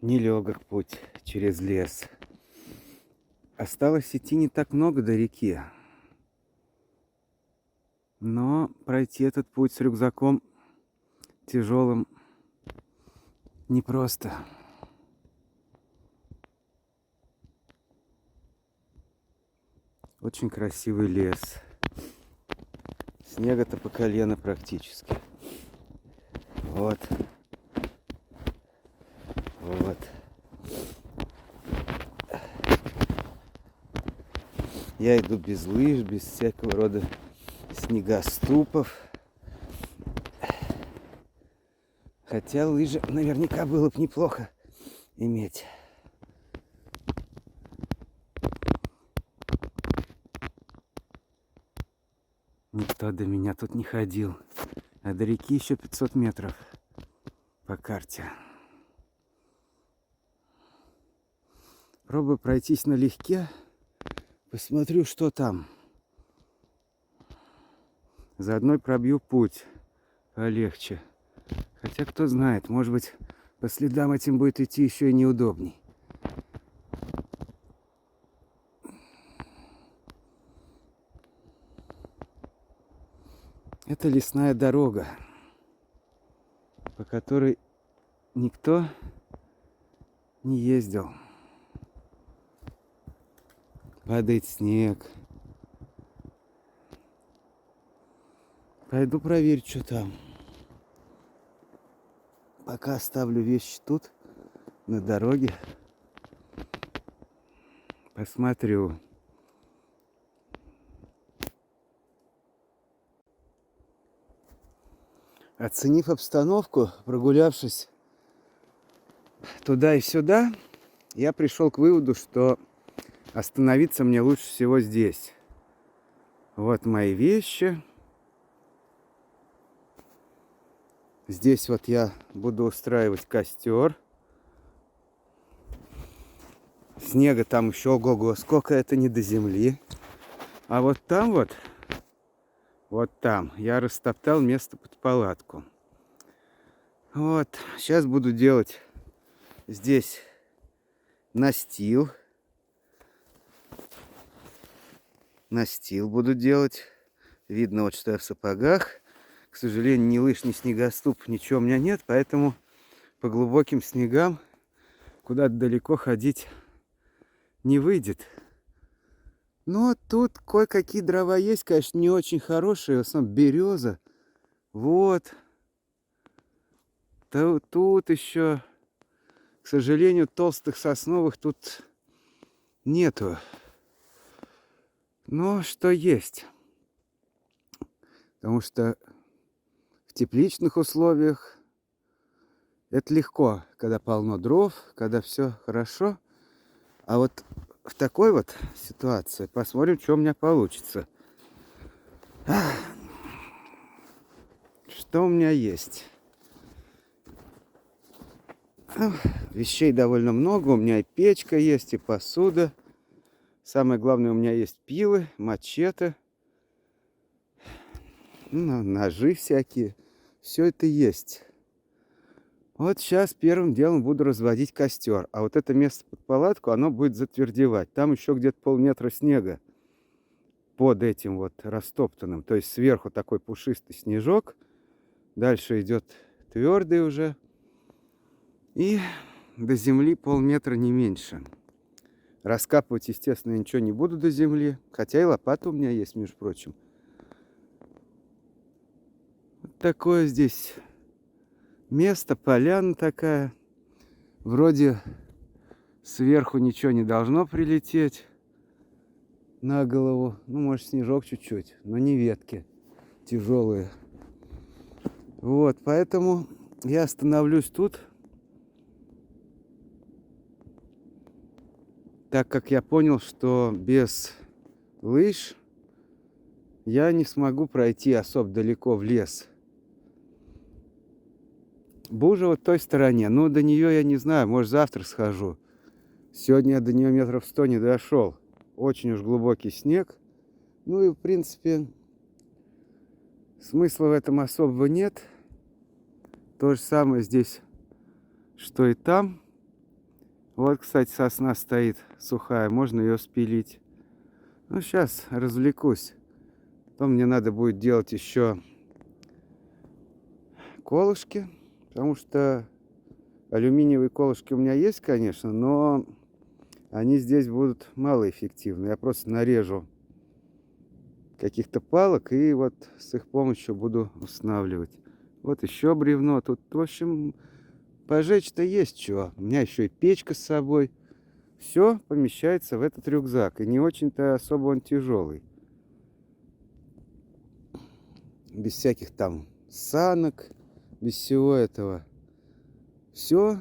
Нелегок путь через лес. Осталось идти не так много до реки. Но пройти этот путь с рюкзаком тяжелым непросто. Очень красивый лес. Снега-то по колено практически. Вот. Вот. Я иду без лыж, без всякого рода снегоступов. Хотя лыжи наверняка было бы неплохо иметь. Никто до меня тут не ходил. А до реки еще 500 метров по карте. Пробую пройтись налегке. Посмотрю, что там. Заодно пробью путь полегче. Хотя, кто знает, может быть, по следам этим будет идти еще и неудобней. Это лесная дорога, по которой никто не ездил. Падает снег. Пойду проверю, что там. Пока оставлю вещи тут, на дороге. Посмотрю. Оценив обстановку, прогулявшись туда и сюда, я пришел к выводу, что остановиться мне лучше всего здесь. Вот мои вещи. Здесь вот я буду устраивать костер. Снега там еще ого-го, сколько это не до земли. А вот там вот там я растоптал место под палатку. Вот, сейчас буду делать здесь настил. Настил буду делать. Видно вот, что я в сапогах. К сожалению, ни лыж, ни снегоступ, ничего у меня нет, поэтому по глубоким снегам куда-то далеко ходить не выйдет. Но тут кое-какие дрова есть, конечно, не очень хорошие, в основном береза. Вот. Тут еще, к сожалению, толстых сосновых тут нету. Но что есть. Потому что в тепличных условиях это легко, когда полно дров, когда все хорошо. А вот в такой вот ситуации посмотрим, что у меня получится. Что у меня есть? Вещей довольно много. У меня и печка есть, и посуда. Самое главное, у меня есть пилы, мачете, ножи всякие. Все это есть. Вот сейчас первым делом буду разводить костер. А вот это место под палатку, оно будет затвердевать. Там еще где-то полметра снега под этим вот растоптанным. То есть сверху такой пушистый снежок. Дальше идет твердый уже. И до земли полметра, не меньше. Раскапывать, естественно, я ничего не буду до земли. Хотя и лопата у меня есть, между прочим. Вот такое здесь место, поляна такая. Вроде сверху ничего не должно прилететь на голову. Ну, может, снежок чуть-чуть, но не ветки тяжелые. Вот, поэтому я остановлюсь тут. Так как я понял, что без лыж я не смогу пройти особо далеко в лес. Бужа вот в той стороне. Но до нее я не знаю, может, завтра схожу. Сегодня я до нее метров 100 не дошел. Очень уж глубокий снег. Ну и, в принципе, смысла в этом особого нет. То же самое здесь, что и там. Вот, кстати, сосна стоит сухая. Можно ее спилить. Ну, сейчас развлекусь. Потом мне надо будет делать еще колышки. Потому что алюминиевые колышки у меня есть, конечно, но они здесь будут малоэффективны. Я просто нарежу каких-то палок, и вот с их помощью буду устанавливать. Вот еще бревно. Тут, в общем, пожечь-то есть чего. У меня еще и печка с собой. Все помещается в этот рюкзак. И не очень-то особо он тяжелый. Без всяких там санок, без всего этого. Все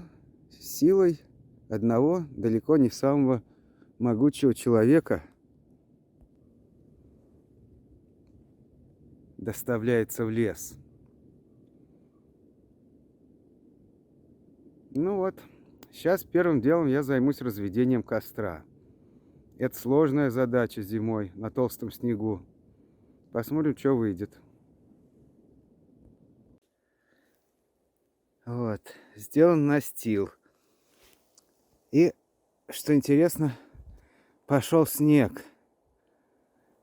силой одного, далеко не самого могучего человека доставляется в лес. Ну вот, сейчас первым делом я займусь разведением костра. Это сложная задача зимой на толстом снегу. Посмотрим, что выйдет. Вот, сделан настил. И, что интересно, пошел снег.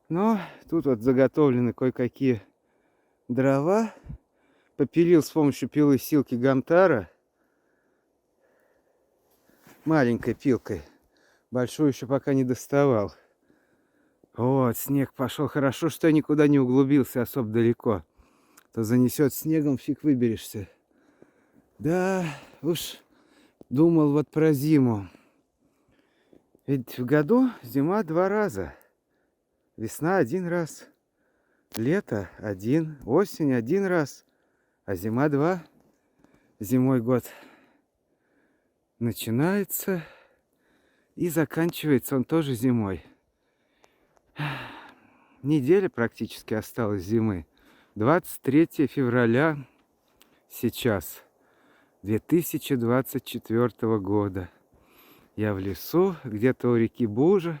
Но тут вот заготовлены кое-какие дрова. Попилил с помощью пилы-силки Гамтара. Маленькой пилкой. Большую еще пока не доставал. Вот, снег пошел. Хорошо, что я никуда не углубился особо далеко. То занесет снегом, фиг выберешься. Да, уж думал вот про зиму. Ведь в году зима 2 раза. Весна 1 раз. Лето 1. Осень 1 раз. А зима 2. Зимой год начинается и заканчивается он тоже зимой. Неделя практически осталась зимы. 23 февраля сейчас, 2024 года. Я в лесу, где-то у реки Бужа,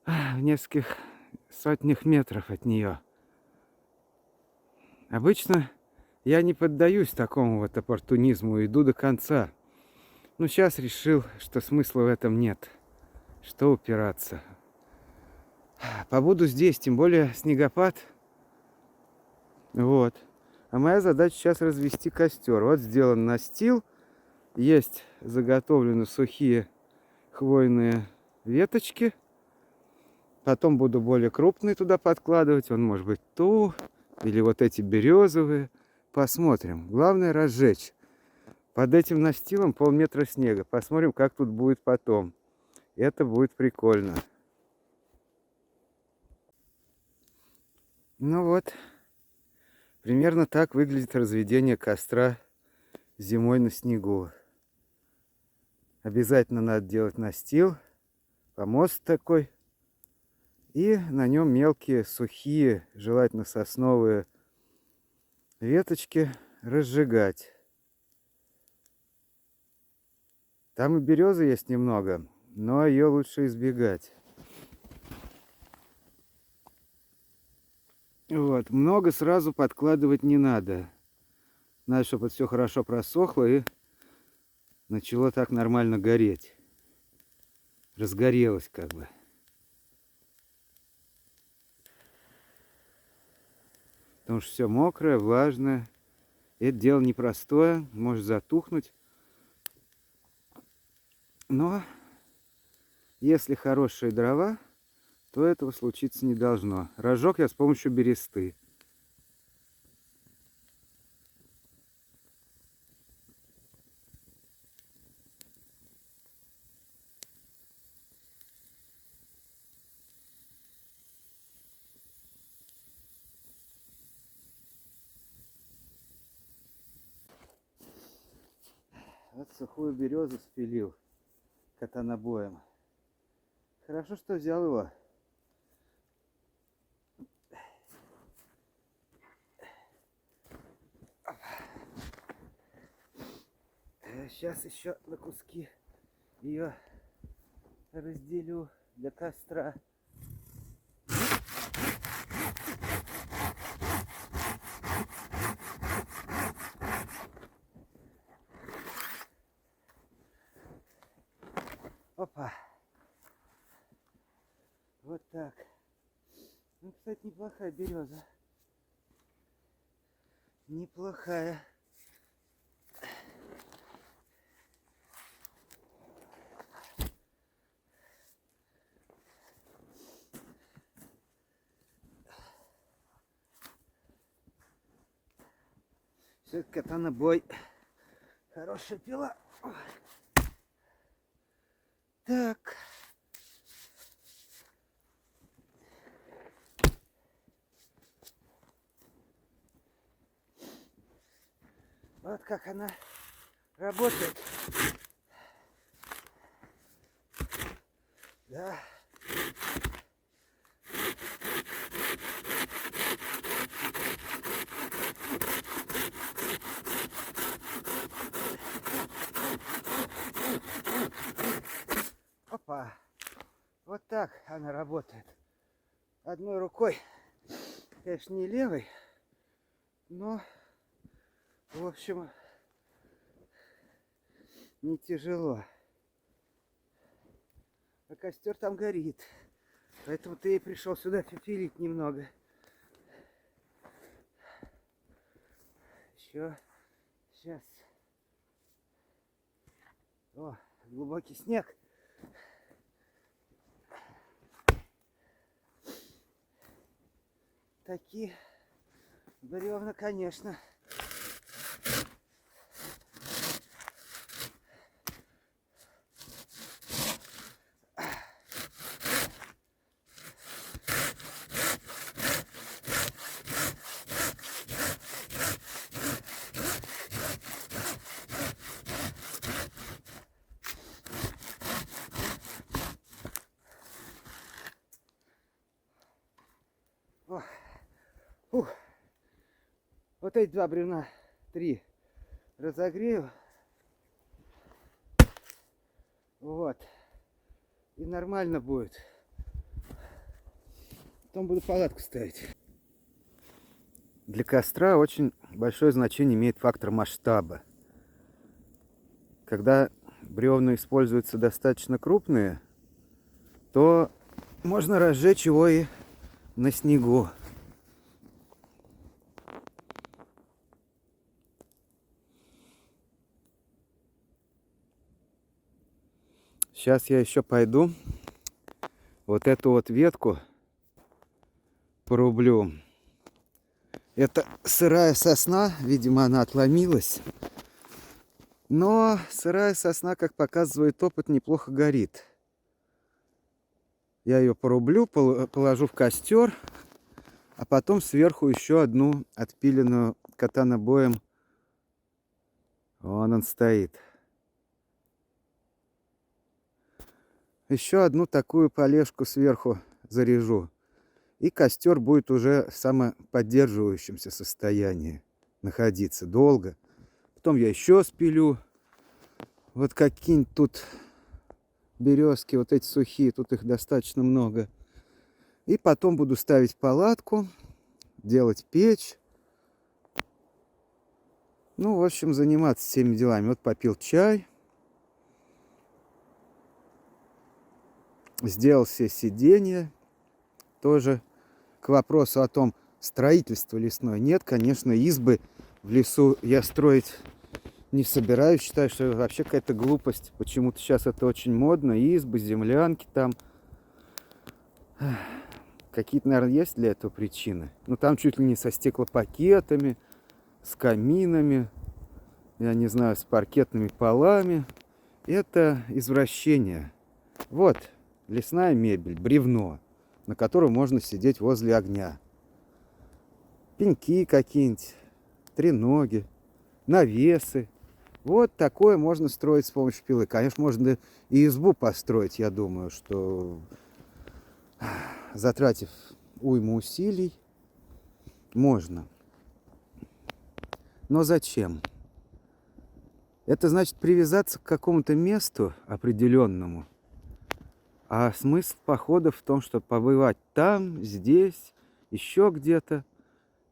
в нескольких сотнях метров от нее. Обычно я не поддаюсь такому вот оппортунизму, иду до конца. Но сейчас решил, что смысла в этом нет. Что упираться. Побуду здесь, тем более снегопад. Вот. А моя задача сейчас развести костер. Вот сделан настил. Есть заготовлены сухие хвойные веточки. Потом буду более крупные туда подкладывать. Он может быть ту или вот эти березовые. Посмотрим. Главное разжечь. Под этим настилом полметра снега. Посмотрим, как тут будет потом. Это будет прикольно. Ну вот. Примерно так выглядит разведение костра зимой на снегу. Обязательно надо делать настил. Помост такой. И на нем мелкие, сухие, желательно сосновые веточки разжигать. Там и березы есть немного, но ее лучше избегать. Вот, много сразу подкладывать не надо. Надо, чтобы это все хорошо просохло и начало так нормально гореть. Разгорелось как бы. Потому что все мокрое, влажное. Это дело непростое, может затухнуть. Но если хорошие дрова, то этого случиться не должно. Разжег я с помощью бересты. Вот сухую березу спилил катанобоем. Хорошо, что взял его. Сейчас еще на куски ее разделю для костра. Опа. Вот так. Ну, кстати, неплохая береза. Неплохая. Все, катанобой. Хорошая пила. Ой. Так. Вот как она работает. Да. Опа. Вот так она работает. Одной рукой, конечно, не левой, но, в общем, не тяжело. А костер там горит. Поэтому ты и пришел сюда фитилить немного. Еще. Сейчас. О, глубокий снег. Такие бревна, конечно. Фух. Вот эти два бревна, 3, разогрею. Вот. И нормально будет. Потом буду палатку ставить. Для костра очень большое значение имеет фактор масштаба. Когда бревна используются достаточно крупные, то можно разжечь его и на снегу. Сейчас я еще пойду вот эту вот ветку порублю. Это сырая сосна, видимо, она отломилась. Но сырая сосна, как показывает опыт, неплохо горит. Я ее порублю, положу в костер, а потом сверху еще одну отпиленную катанобоем. Вон он стоит. Еще одну такую полежку сверху заряжу. И костер будет уже в самоподдерживающемся состоянии находиться долго. Потом я еще спилю. Вот какие-нибудь тут березки, вот эти сухие, тут их достаточно много. И потом буду ставить палатку, делать печь. Ну, в общем, заниматься всеми делами. Вот попил чай. Сделал все сиденья. Тоже к вопросу о том, строительство лесное. Нет, конечно, избы в лесу я строить не собираюсь. Считаю, что вообще какая-то глупость. Почему-то сейчас это очень модно. Избы, землянки там. Какие-то, наверное, есть для этого причины. Ну, там чуть ли не со стеклопакетами, с каминами, я не знаю, с паркетными полами. Это извращение. Вот лесная мебель, бревно, на котором можно сидеть возле огня. Пеньки какие-нибудь, треноги, навесы. Вот такое можно строить с помощью пилы. Конечно, можно и избу построить, я думаю, что затратив уйму усилий, можно. Но зачем? Это значит привязаться к какому-то месту определенному. А смысл похода в том, чтобы побывать там, здесь, еще где-то,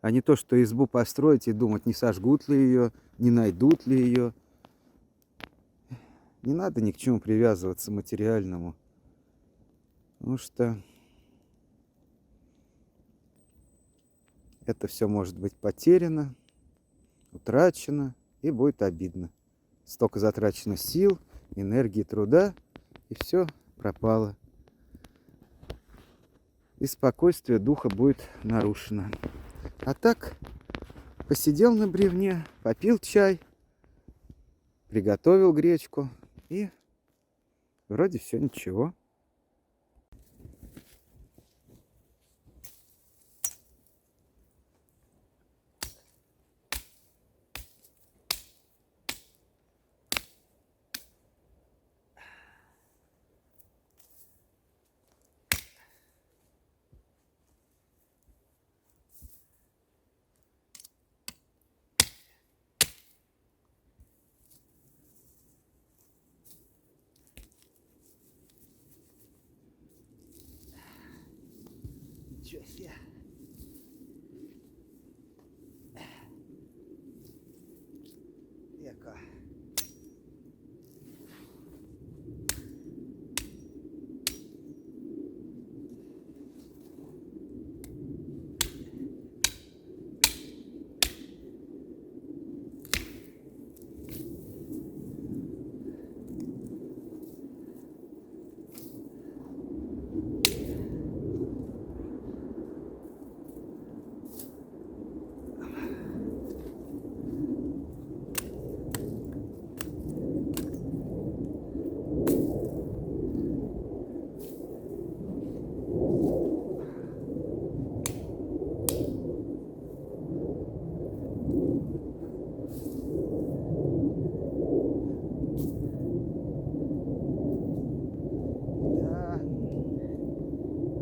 а не то, что избу построить и думать, не сожгут ли ее, не найдут ли ее. Не надо ни к чему привязываться материальному. Потому что это все может быть потеряно, утрачено и будет обидно. Столько затрачено сил, энергии, труда, и все пропало. И спокойствие духа будет нарушено. А так, Посидел на бревне, попил чай, приготовил гречку и вроде все ничего. Ничего себе. Эко. Да,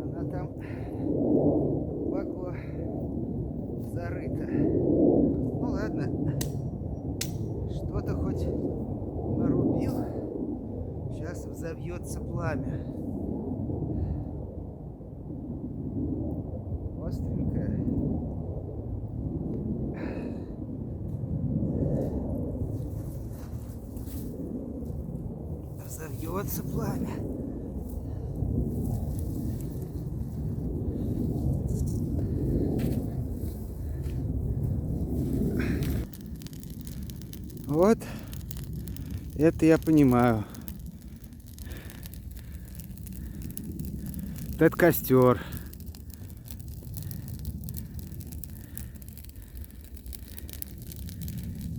она там глубоко зарыта. Ну ладно, что-то хоть нарубил, сейчас взовьется пламя. Остренькое. Взовьется пламя. Вот, это я понимаю. Вот это костер.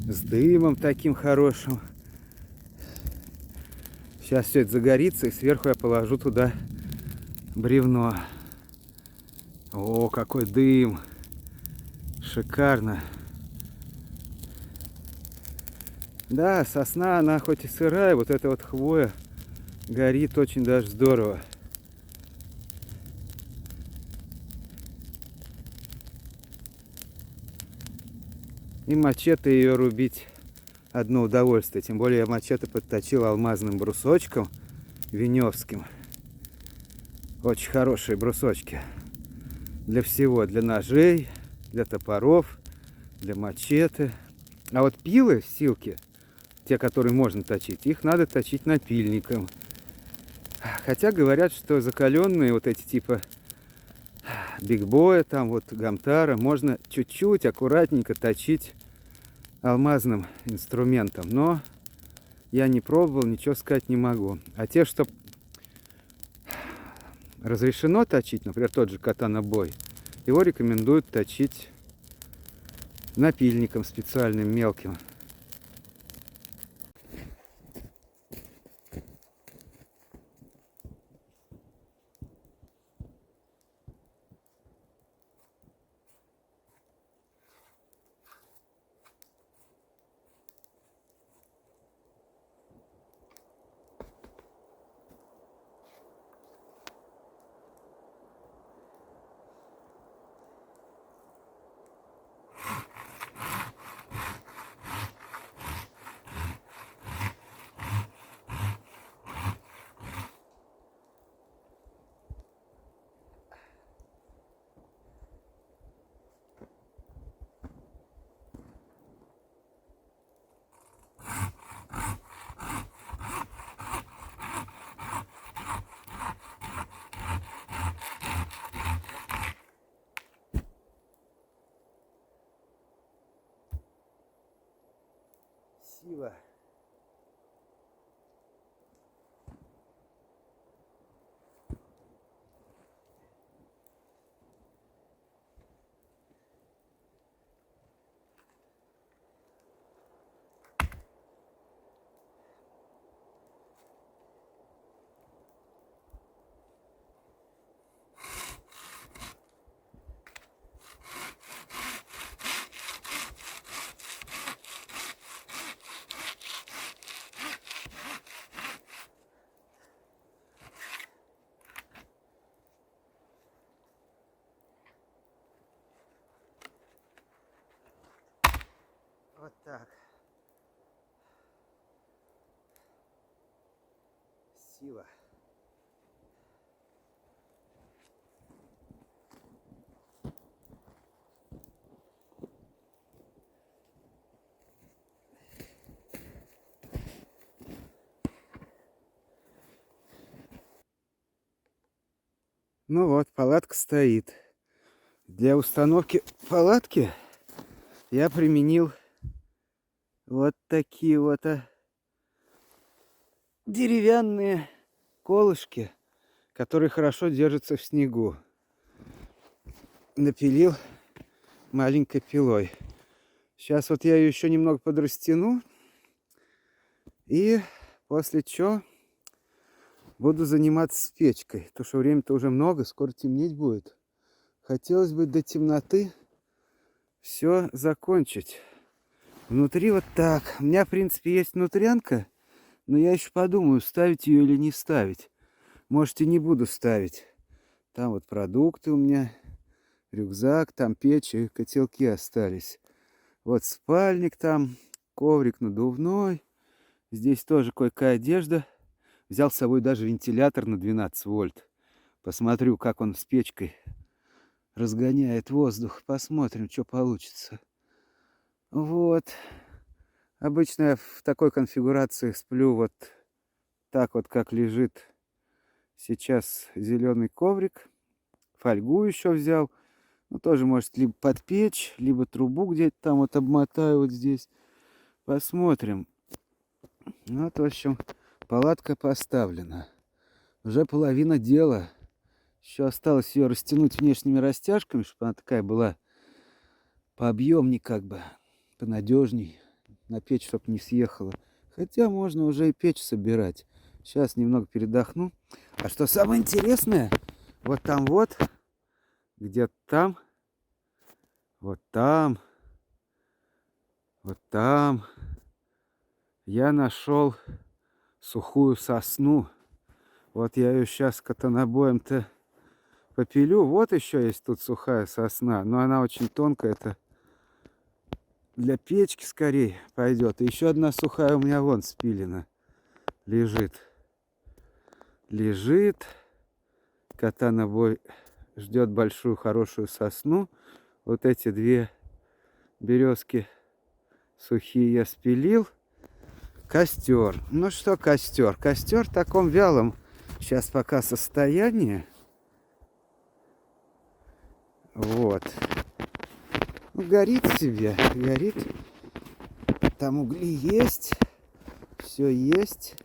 С дымом таким хорошим. Сейчас все это загорится, и сверху я положу туда бревно. О, какой дым! Шикарно! Да, сосна, она хоть и сырая, вот эта вот хвоя горит очень даже здорово. И мачете ее рубить одно удовольствие. Тем более я мачете подточил алмазным брусочком веневским. Очень хорошие брусочки. Для всего. Для ножей, для топоров, для мачете. А вот пилы, силки, те, которые можно точить, их надо точить напильником. Хотя говорят, что закаленные вот эти типа бигбоя, там вот гамтара, можно чуть-чуть аккуратненько точить алмазным инструментом. Но я не пробовал, ничего сказать не могу. А те, что разрешено точить, например, тот же катана бой, его рекомендуют точить напильником специальным мелким. Сила. Вот так. Сила. Ну вот, палатка стоит. Для установки палатки я применил вот такие вот деревянные колышки, которые хорошо держатся в снегу. Напилил маленькой пилой. Сейчас вот я ее еще немного подрастяну. И после чего буду заниматься с печкой. Потому что время-то уже много, скоро темнеть будет. Хотелось бы до темноты все закончить. Внутри вот так. У меня, в принципе, есть внутрянка. Но я еще подумаю, ставить ее или не ставить. Может, и не буду ставить. Там вот продукты у меня, рюкзак, там печь и котелки остались. Вот спальник там, коврик надувной. Здесь тоже кое-какая одежда. Взял с собой даже вентилятор на 12 вольт. Посмотрю, как он с печкой разгоняет воздух. Посмотрим, что получится. Вот. Обычно я в такой конфигурации сплю вот так вот, как лежит сейчас зеленый коврик. Фольгу еще взял. Ну, тоже, может, либо под печь, либо трубу где-то там вот обмотаю вот здесь. Посмотрим. Вот, в общем, палатка поставлена. Уже половина дела. Еще осталось ее растянуть внешними растяжками, чтобы она такая была пообъемней, как бы, понадежней. На печь, чтобы не съехала. Хотя можно уже и печь собирать. Сейчас немного передохну. А что самое интересное, вот там вот, где-то там, вот там, вот там, я нашел сухую сосну. Вот я ее сейчас катанобоем-то попилю. Вот еще есть тут сухая сосна. Но она очень тонкая. Это для печки скорее пойдет. И еще одна сухая у меня вон спилена. Лежит. Лежит. Катанобой ждет большую хорошую сосну. Вот эти две березки сухие я спилил. Костер. Ну что костер? Костер в таком вялом сейчас пока состоянии. Вот. Ну, горит себе, горит. Там угли есть. Все есть.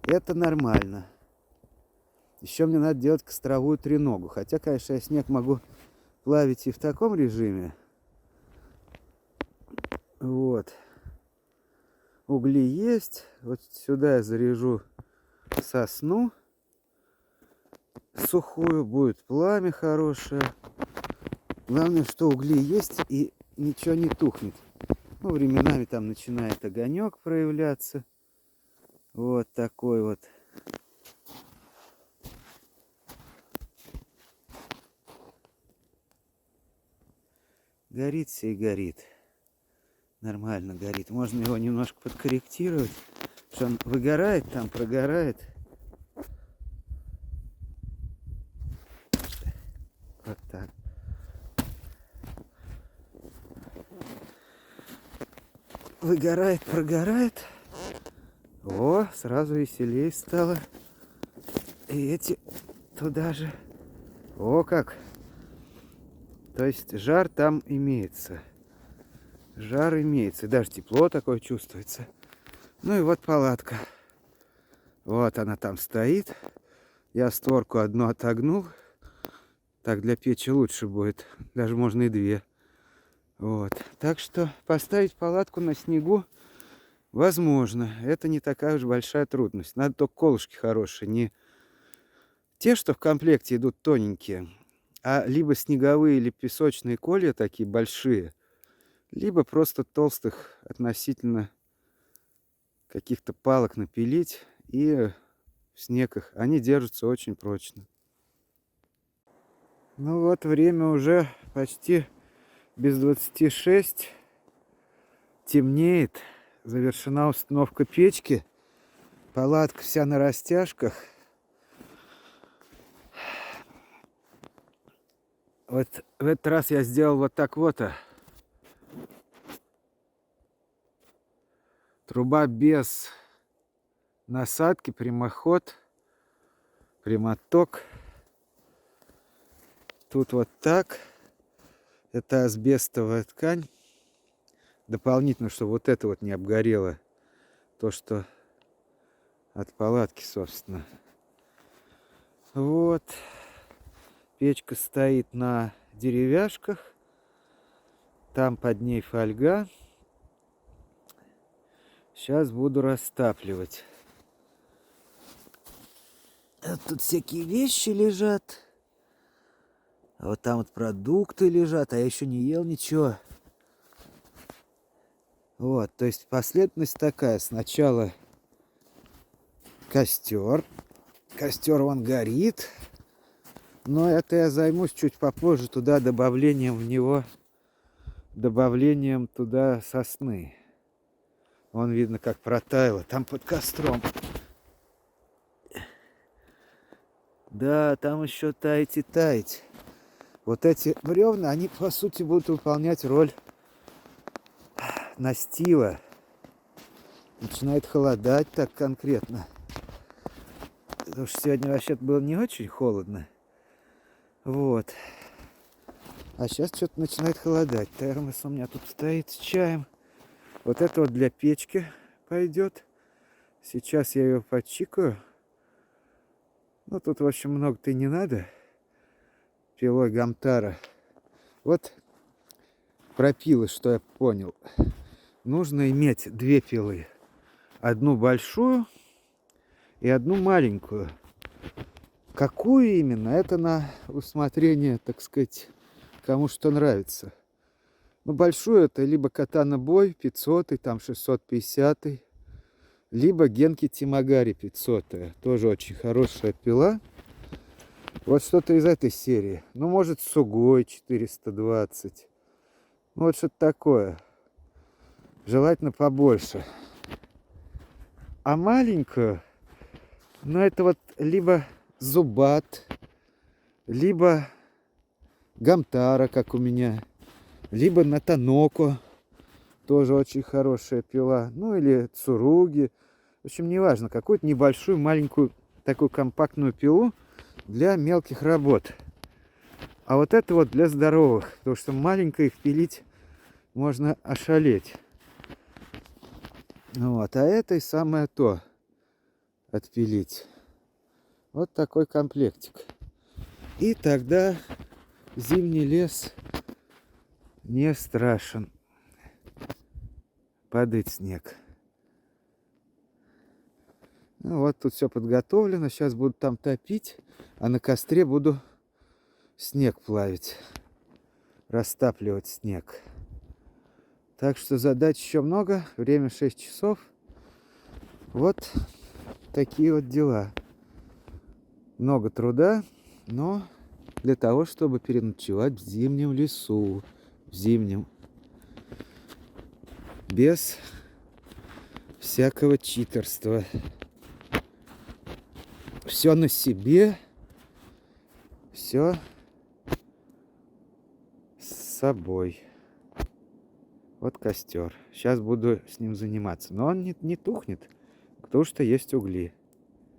Это нормально. Еще мне надо делать костровую треногу. Хотя, конечно, я снег могу плавить и в таком режиме. Вот. Угли есть. Вот сюда я заряжу сосну сухую. Будет пламя хорошее. Главное, что угли есть и ничего не тухнет. Ну, временами там начинает огонек проявляться. Вот такой вот. Горит все и горит. Нормально горит. Можно его немножко подкорректировать. Что он выгорает там, прогорает. Вот так. Выгорает, прогорает. О, сразу веселее стало. И эти туда же. О, как. То есть жар там имеется. Жар имеется. Даже тепло такое чувствуется. Ну и вот палатка. Вот она там стоит. Я створку одну отогнул. Так для печи лучше будет. Даже можно и две. Вот. Так что поставить палатку на снегу возможно. Это не такая уж большая трудность. Надо только колышки хорошие. Не те, что в комплекте идут тоненькие, а либо снеговые или песочные колья такие большие, либо просто толстых относительно каких-то палок напилить и в снег их. Они держатся очень прочно. Ну вот время уже почти без 26. Темнеет. Завершена установка печки. Палатка вся на растяжках. Вот в этот раз я сделал вот так вот. Труба без насадки, прямоход, прямоток. Тут вот так. Это асбестовая ткань. Дополнительно, чтобы вот это вот не обгорело. То, что от палатки, собственно. Вот. Печка стоит на деревяшках. Там под ней фольга. Сейчас буду растапливать. Тут всякие вещи лежат. А вот там вот продукты лежат, а я еще не ел ничего. Вот, то есть последовательность такая. Сначала костер. Костер вон горит. Но это я займусь чуть попозже туда добавлением в него. Добавлением туда сосны. Вон видно, как протаяло. Там под костром. Да, там еще таять и таять. Вот эти бревна, они по сути будут выполнять роль настила. Начинает холодать так конкретно. Потому что сегодня вообще-то было не очень холодно. Вот. А сейчас что-то начинает холодать. Термос у меня тут стоит с чаем. Вот это вот для печки пойдет. Сейчас я ее подчикаю. Ну, тут, в общем, много-то и не надо. Пилой Гамтара. Вот про пилы, что я понял. Нужно иметь две пилы. Одну большую и одну маленькую. Какую именно, это на усмотрение, так сказать, кому что нравится. Ну, большую это либо Катана Бой 500, там 650, либо Генки Тимагари 500. Тоже очень хорошая пила. Вот что-то из этой серии. Ну, может, Сугой 420. Ну, вот что-то такое. Желательно побольше. А маленькую, ну, это вот либо Зубат, либо Гамтара, как у меня, либо Натаноко, тоже очень хорошая пила. Ну, или Цуруги. В общем, неважно, какую-то небольшую, маленькую, такую компактную пилу для мелких работ. А вот это вот для здоровых, потому что маленько их пилить можно ошалеть. Вот, а это и самое то отпилить. Вот такой комплектик. И тогда зимний лес не страшен. Падает снег. Ну вот, тут все подготовлено. Сейчас буду там топить, а на костре буду снег плавить. Растапливать снег. Так что задач еще много. Время 6 часов. Вот такие вот дела. Много труда, но для того, чтобы переночевать в зимнем лесу. В зимнем. Без всякого читерства. Все на себе. Все с собой. Вот костер. Сейчас буду с ним заниматься. Но он не тухнет, потому что есть угли.